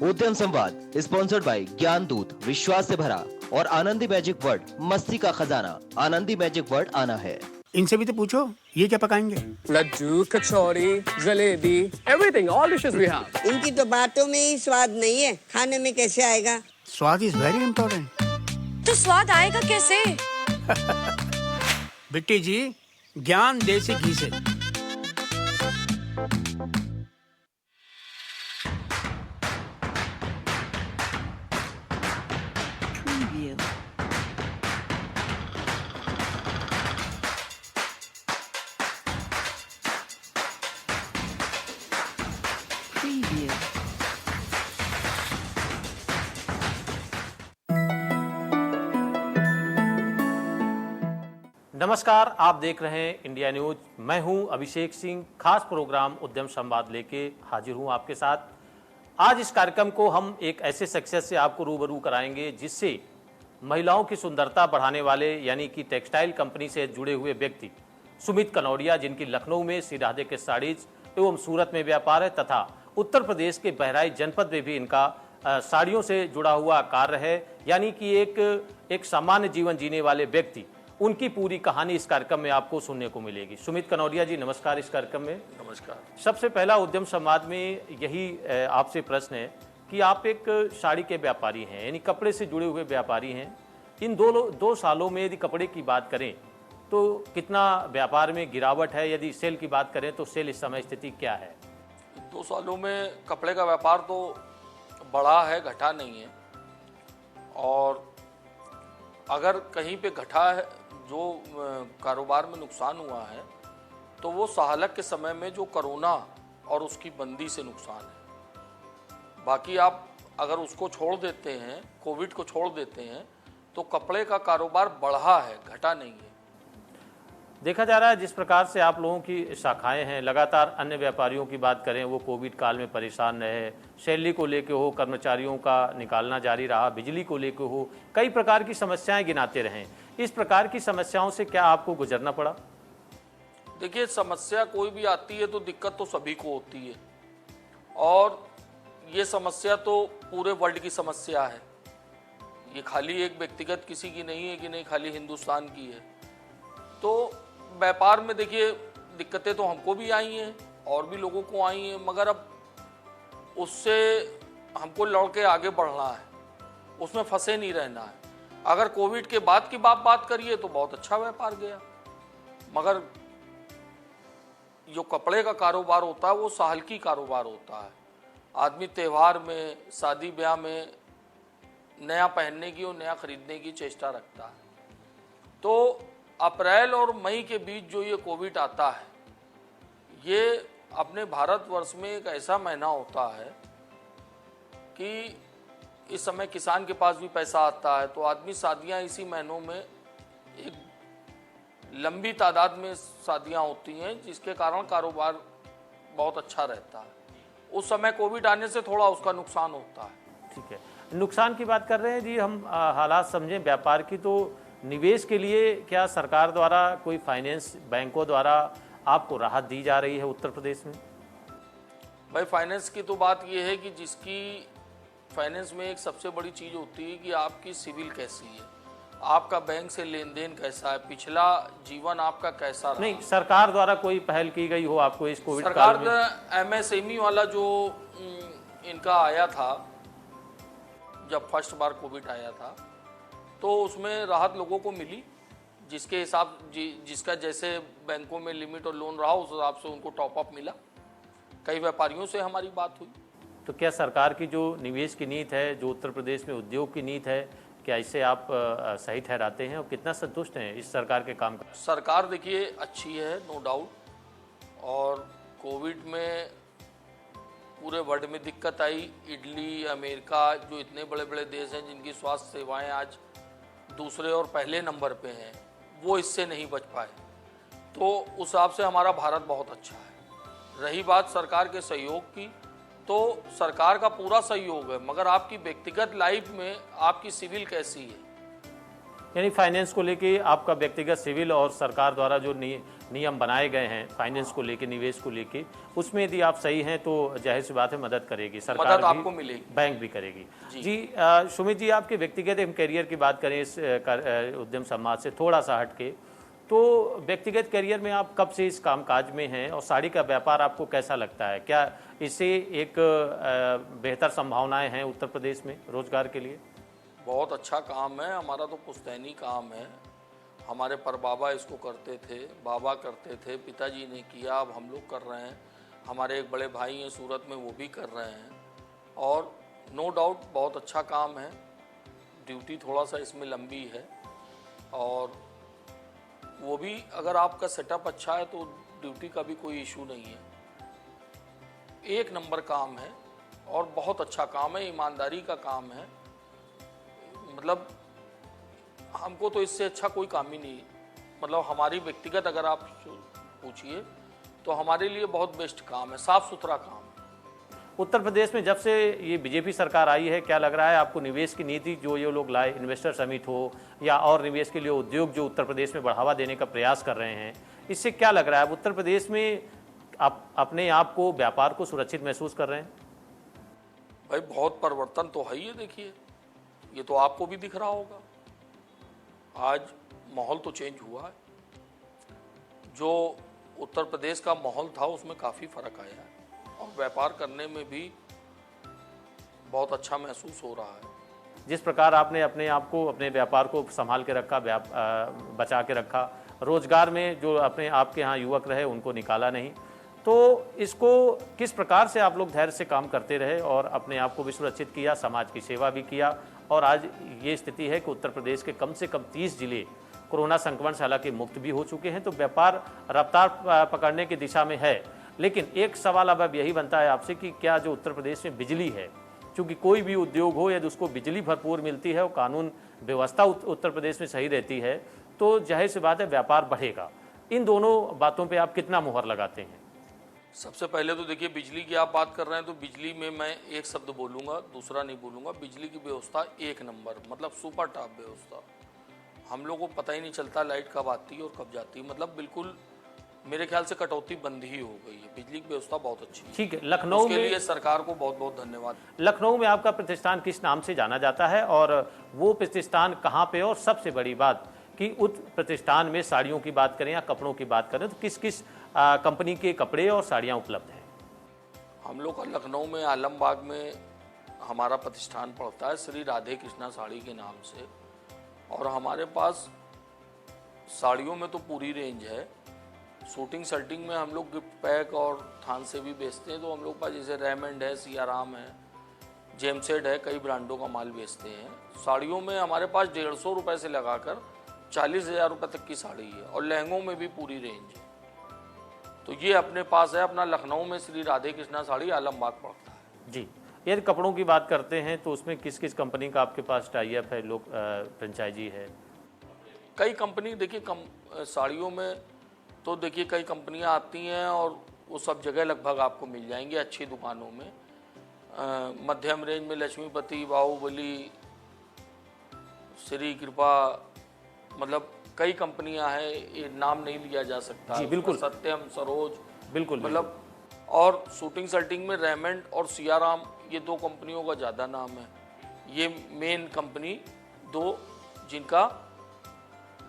उद्यम संवाद sponsored by ज्ञान दूत, विश्वास से भरा, और आनंदी मैजिक वर्ड, मस्ती का खजाना। आनंदी मैजिक वर्ड आना है। इनसे भी तो पूछो ये क्या पकाएंगे। Laddu, kachori, jalebi, everything, all dishes we have. इनकी तो बातों में ही स्वाद नहीं है, खाने में कैसे आएगा? स्वाद इज वेरी इंपॉर्टेंट। तो स्वाद आएगा कैसे? बिट्टी जी, ज्ञान देसी घी से। नमस्कार, आप देख रहे हैं इंडिया न्यूज। मैं हूं अभिषेक सिंह। खास प्रोग्राम उद्यम संवाद लेके हाजिर हूं आपके साथ। आज इस कार्यक्रम को हम एक ऐसे शख्सियत से आपको रूबरू कराएंगे जिससे महिलाओं की सुंदरता बढ़ाने वाले यानी कि टेक्सटाइल कंपनी से जुड़े हुए व्यक्ति सुमित कनौरिया, जिनकी लखनऊ में श्रीराधे के साड़ीज एवं सूरत में व्यापार है तथा उत्तर प्रदेश के बहराइच जनपद में भी इनका साड़ियों से जुड़ा हुआ कार्य है, यानी कि एक सामान्य जीवन जीने वाले व्यक्ति, उनकी पूरी कहानी इस कार्यक्रम में आपको सुनने को मिलेगी। सुमित कनौरिया जी, नमस्कार इस कार्यक्रम में। नमस्कार। सबसे पहला उद्यम समाज में यही आपसे प्रश्न है कि आप एक साड़ी के व्यापारी हैं, यानी कपड़े से जुड़े हुए व्यापारी हैं। इन दो सालों में यदि कपड़े की बात करें तो कितना व्यापार में गिरावट है? यदि सेल की बात करें तो सेल इस समय स्थिति क्या है? 2 सालों में कपड़े का व्यापार तो बढ़ा है, घटा नहीं है। और अगर कहीं पे घटा है, जो कारोबार में नुकसान हुआ है, तो वो साहलक के समय में जो कोरोना और उसकी बंदी से नुकसान है। बाकी आप अगर उसको छोड़ देते हैं, कोविड को छोड़ देते हैं, तो कपड़े का कारोबार बढ़ा है, घटा नहीं है। देखा जा रहा है जिस प्रकार से आप लोगों की शाखाएं हैं, लगातार अन्य व्यापारियों की बात करें, वो कोविड काल में परेशान रहे, सैलरी को लेके हो, कर्मचारियों का निकालना जारी रहा, बिजली को लेके हो, कई प्रकार की समस्याएं गिनाते रहें। इस प्रकार की समस्याओं से क्या आपको गुजरना पड़ा? देखिए, समस्या कोई भी आती है तो दिक्कत तो सभी को होती है, और ये समस्या तो पूरे वर्ल्ड की समस्या है। ये खाली एक व्यक्तिगत किसी की नहीं है कि नहीं खाली हिंदुस्तान की है। तो व्यापार में देखिए दिक्कतें तो हमको भी आई हैं और भी लोगों को आई हैं, मगर अब उससे हमको लड़ के आगे बढ़ना है, उसमें फंसे नहीं रहना है। अगर कोविड के बाद की बात करिए तो बहुत अच्छा व्यापार गया, मगर जो कपड़े का कारोबार होता है वो साहलकी कारोबार होता है। आदमी त्यौहार में, शादी ब्याह में नया पहनने की और नया खरीदने की चेष्टा रखता है। तो अप्रैल और मई के बीच जो ये कोविड आता है, ये अपने भारतवर्ष में एक ऐसा महीना होता है कि इस समय किसान के पास भी पैसा आता है, तो आदमी शादियां इसी महीनों में, एक लंबी तादाद में शादियां होती हैं, जिसके कारण कारोबार बहुत अच्छा रहता है। उस समय कोविड आने से थोड़ा उसका नुकसान होता है। ठीक है, नुकसान की बात कर रहे हैं जी हम। हालात समझें व्यापार की, तो निवेश के लिए क्या सरकार द्वारा कोई फाइनेंस, बैंकों द्वारा आपको राहत दी जा रही है उत्तर प्रदेश में? भाई, फाइनेंस की तो बात यह है कि जिसकी फाइनेंस में एक सबसे बड़ी चीज़ होती है कि आपकी सिविल कैसी है, आपका बैंक से लेन देन कैसा है, पिछला जीवन आपका कैसा रहा। नहीं, सरकार द्वारा कोई पहल की गई हो आपको इस कोविड सरकार काल में? एमएसएमई वाला जो इनका आया था, जब फर्स्ट बार कोविड आया था, तो उसमें राहत लोगों को मिली, जिसके हिसाब जिसका जैसे बैंकों में लिमिट और लोन रहा उस हिसाब से उनको टॉपअप मिला। कई व्यापारियों से हमारी बात हुई। तो क्या सरकार की जो निवेश की नीति है, जो उत्तर प्रदेश में उद्योग की नीति है, क्या इसे आप सही ठहराते हैं और कितना संतुष्ट हैं इस सरकार के काम का? सरकार देखिए अच्छी है, नो डाउट। और कोविड में पूरे वर्ल्ड में दिक्कत आई। इटली, अमेरिका, जो इतने बड़े बड़े देश हैं जिनकी स्वास्थ्य सेवाएं आज दूसरे और पहले नंबर पे हैं, वो इससे नहीं बच पाए। तो उस हिसाब से हमारा भारत बहुत अच्छा है। रही बात सरकार के सहयोग की, तो सरकार का पूरा सहयोग है, मगर आपकी व्यक्तिगत लाइफ में आपकी सिविल कैसी है, यानी फाइनेंस को लेके आपका व्यक्तिगत सिविल और सरकार द्वारा जो नियम बनाए गए हैं फाइनेंस को लेके, निवेश को लेके, उसमें यदि आप सही हैं तो जाहिर सी बात है मदद करेगी सरकार, मदद भी आपको मिलेगी, बैंक भी करेगी। जी सुमित जी, आपके व्यक्तिगत करियर की बात करें इस उद्यम समाज से थोड़ा सा हटके, तो व्यक्तिगत करियर में आप कब से इस कामकाज में हैं और साड़ी का व्यापार आपको कैसा लगता है? क्या इससे एक बेहतर संभावनाएं हैं उत्तर प्रदेश में रोजगार के लिए? बहुत अच्छा काम है, हमारा तो पुश्तैनी काम है। हमारे परबाबा इसको करते थे, बाबा करते थे, पिताजी ने किया, अब हम लोग कर रहे हैं। हमारे एक बड़े भाई हैं सूरत में, वो भी कर रहे हैं और नो डाउट बहुत अच्छा काम है। ड्यूटी थोड़ा सा इसमें लंबी है और वो भी अगर आपका सेटअप अच्छा है तो ड्यूटी का भी कोई इशू नहीं है। एक नंबर काम है और बहुत अच्छा काम है, ईमानदारी का काम है। मतलब हमको तो इससे अच्छा कोई काम ही नहीं, मतलब हमारी व्यक्तिगत अगर आप पूछिए तो हमारे लिए बहुत बेस्ट काम है, साफ सुथरा काम है। उत्तर प्रदेश में जब से ये बीजेपी सरकार आई है, क्या लग रहा है आपको निवेश की नीति जो ये लोग लाए, इन्वेस्टर समिट हो या और निवेश के लिए उद्योग जो उत्तर प्रदेश में बढ़ावा देने का प्रयास कर रहे हैं, इससे क्या लग रहा है उत्तर प्रदेश में आप अपने आप को, व्यापार को सुरक्षित महसूस कर रहे हैं? भाई बहुत परिवर्तन तो है ही है, देखिए ये तो आपको भी दिख रहा होगा। आज माहौल तो चेंज हुआ है, जो उत्तर प्रदेश का माहौल था उसमें काफ़ी फर्क आया है और व्यापार करने में भी बहुत अच्छा महसूस हो रहा है। जिस प्रकार आपने अपने आप को, अपने व्यापार को संभाल के रखा, बचा के रखा, रोजगार में जो अपने आपके यहाँ युवक रहे उनको निकाला नहीं, तो इसको किस प्रकार से आप लोग धैर्य से काम करते रहे और अपने आप को भी सुरक्षित किया, समाज की सेवा भी किया और आज ये स्थिति है कि उत्तर प्रदेश के कम से कम 30 जिले कोरोना संक्रमण से हालांकि मुक्त भी हो चुके हैं, तो व्यापार रफ्तार पकड़ने की दिशा में है। लेकिन एक सवाल अब यही बनता है आपसे कि क्या जो उत्तर प्रदेश में बिजली है, क्योंकि कोई भी उद्योग हो यदि उसको बिजली भरपूर मिलती है और कानून व्यवस्था उत्तर प्रदेश में सही रहती है तो जाहिर सी बात है व्यापार बढ़ेगा। इन दोनों बातों पे आप कितना मुहर लगाते हैं? सबसे पहले तो देखिए बिजली की आप बात कर रहे हैं तो बिजली में मैं एक शब्द बोलूँगा, दूसरा नहीं बोलूँगा। बिजली की व्यवस्था एक नंबर, मतलब सुपर टॉप व्यवस्था। हम लोगों को पता ही नहीं चलता लाइट कब आती है और कब जाती है, मतलब बिल्कुल मेरे ख्याल से कटौती बंद ही हो गई है। बिजली की व्यवस्था बहुत अच्छी है। ठीक है, लखनऊ के में लिए सरकार को बहुत बहुत धन्यवाद। लखनऊ में आपका प्रतिष्ठान किस नाम से जाना जाता है और वो प्रतिष्ठान कहाँ पे? और सबसे बड़ी बात कि उस प्रतिष्ठान में साड़ियों की बात करें या कपड़ों की बात करें तो किस किस कंपनी के कपड़े और साड़ियाँ उपलब्ध हैं? हम लोग का लखनऊ में आलमबाग में हमारा प्रतिष्ठान पड़ता है श्री राधे कृष्णा साड़ी के नाम से, और हमारे पास साड़ियों में तो पूरी रेंज है। शूटिंग शर्टिंग में हम लोग गिफ्ट पैक और थान से भी बेचते हैं, तो हम लोग पास जैसे रेमंड है, सियाराम है, जेमसेड है, कई ब्रांडों का माल बेचते हैं। साड़ियों में हमारे पास 150 रुपये से लगाकर 40,000 रुपये तक की साड़ी है और लहंगों में भी पूरी रेंज है। तो ये अपने पास है, अपना लखनऊ में श्री राधे कृष्णा साड़ी आलमबाग पड़ता है। जी, यदि कपड़ों की बात करते हैं तो उसमें किस किस कंपनी का आपके पास टाई अप है, लोग फ्रेंचाइजी है? कई कंपनी देखिए साड़ियों में तो देखिए कई कंपनियां आती हैं और वो सब जगह लगभग आपको मिल जाएंगी अच्छी दुकानों में। मध्यम रेंज में लक्ष्मीपति, बाहुबली, श्री कृपा, मतलब कई कंपनियां हैं, ये नाम नहीं लिया जा सकता। जी बिल्कुल, सत्यम, सरोज, बिल्कुल मतलब। और शूटिंग शर्टिंग में रेमंड और सियाराम, ये दो कंपनियों का ज़्यादा नाम है। ये मेन कंपनी दो जिनका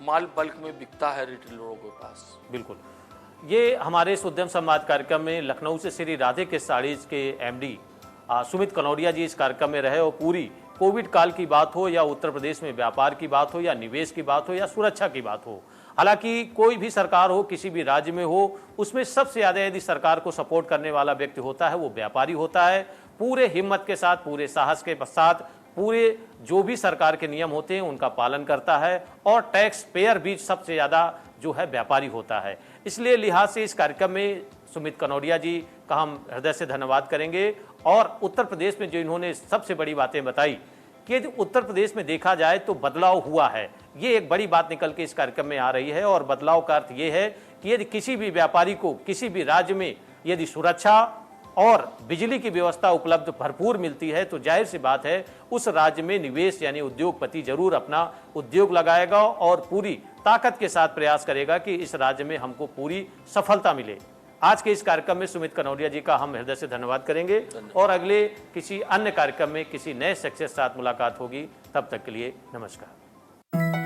माल बल्क में बिकता है रिटेलरों के पास। बिल्कुल, ये हमारे इस उद्यम संवाद कार्यक्रम में लखनऊ से श्री राधे के साड़ीज के एमडी सुमित कनौरिया जी इस कार्यक्रम में रहे और पूरी कोविड काल की बात हो या उत्तर प्रदेश में व्यापार की बात हो या निवेश की बात हो या सुरक्षा की बात हो, हालांकि कोई भी सरकार हो, किसी भी राज्य में हो, उसमें सबसे ज़्यादा यदि सरकार को सपोर्ट करने वाला व्यक्ति होता है वो व्यापारी होता है। पूरे हिम्मत के साथ, पूरे साहस के साथ, पूरे जो भी सरकार के नियम होते हैं उनका पालन करता है और टैक्स पेयर भी सबसे ज़्यादा जो है व्यापारी होता है। इसलिए लिहाज से इस कार्यक्रम में सुमित कनौरिया जी का हम हृदय से धन्यवाद करेंगे। और उत्तर प्रदेश में जो इन्होंने सबसे बड़ी बातें बताई कि यदि उत्तर प्रदेश में देखा जाए तो बदलाव हुआ है, ये एक बड़ी बात निकल के इस कार्यक्रम में आ रही है। और बदलाव का अर्थ ये है कि यदि किसी भी व्यापारी को किसी भी राज्य में यदि सुरक्षा और बिजली की व्यवस्था उपलब्ध भरपूर मिलती है तो जाहिर सी बात है उस राज्य में निवेश यानी उद्योगपति जरूर अपना उद्योग लगाएगा और पूरी ताकत के साथ प्रयास करेगा कि इस राज्य में हमको पूरी सफलता मिले। आज के इस कार्यक्रम में सुमित कनौरिया जी का हम हृदय से धन्यवाद करेंगे और अगले किसी अन्य कार्यक्रम में किसी नए शख्स के साथ मुलाकात होगी। तब तक के लिए नमस्कार।